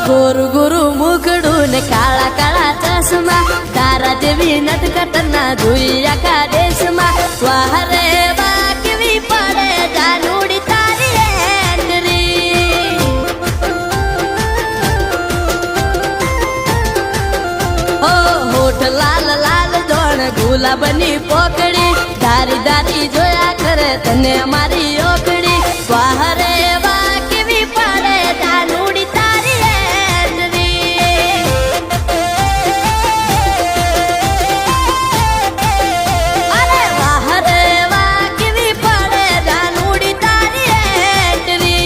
ગોરુ ગુરુ મુગડું ને કાળા કાળા ચશ્મા તારા જેવી નટકટ ના જોઈ આખા દેશમાં વાહ રે વાહ કેવી પડે જાનુડી તારી એન્ટ્રી ઓ હોઠ લાલ લાલ જોણ ગુલાબની પોકડી ધારી ધારી જોયા કરે તને મારી ઓકડી વાહ રે વાહ કેવી પડે જાનુડી તારી એન્ટ્રી અરે વાહ રે વાહ કેવી પડે જાનુડી તારી એન્ટ્રી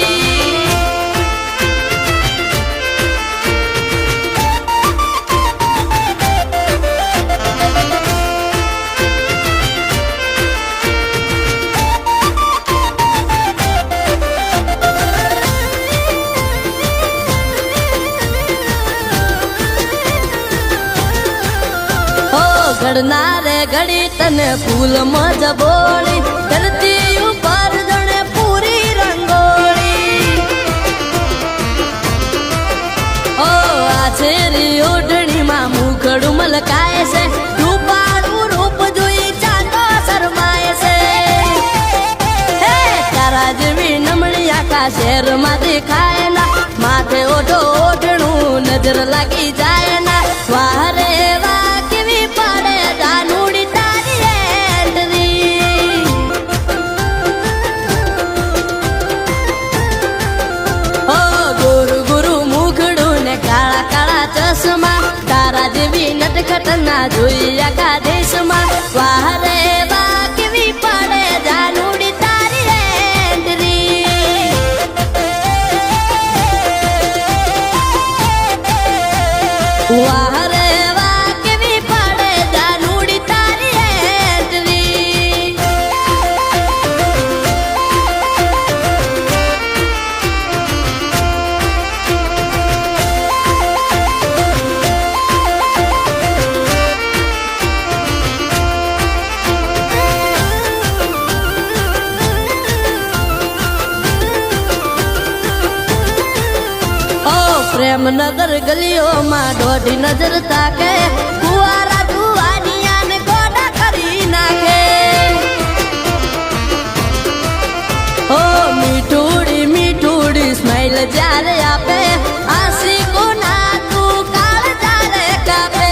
ઘડનારે ઘડી તને ફૂલ મજ બોળી ધરતી ઉપર જણે પૂરી રંગોળી ઓ આ છેરી ઓઢણીમાં મુખડું મલકાય છે રૂપાળું રૂપ જોઈ ચાંદો શરમાય છે હે તારા જેવી નમણી આખા શહેરમાં દેખાય ના માથે ઓઢો ઓઢણું નજર લાગી જાય ના વાહ રે વાહ કેવી પડે જાનુડી તારી એન્ટ્રી ઓ ગુરુ ગુરુ મુખડું ને કાળા કાળા ચશ્મા તારા જેવી નટખટ ના જોઈ આખા દેશમાં વાહ રે વાહ કેવી પડે જાનુડી તારી એન્ટ્રી વાહ રે વાહ કેવી પડે જાનુડી તારી એન્ટ્રી ઓ પ્રેમનગર ગલીઓમાં દોઢી નજર તાકે કુવારા જુવાનિયા ને ગોડા કરી નાખે ઓ મીઠુડી મીઠુડી સ્માઈલ જ્યારે આપે આશિકો ના તું કાળ જ્યારે કાપે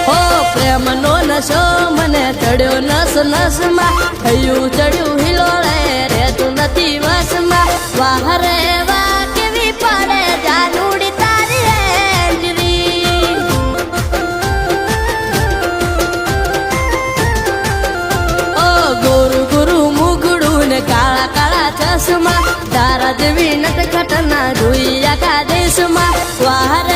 ઓ પ્રેમનો નશો મને ચડ્યો નસ નસમાં થયું ચડ્યું હિલોળે રહેતું નથી વસમાં વાહ રે વાહ કેવી પડે જાનુડી તારી એન્ટ્રી ઓ ગોરુ ગુરુ મુગડું ને કાળા કાળા ચશ્મા તારા જેવી નટખટ ના જોઈ આખા દેશમાં વાહ રે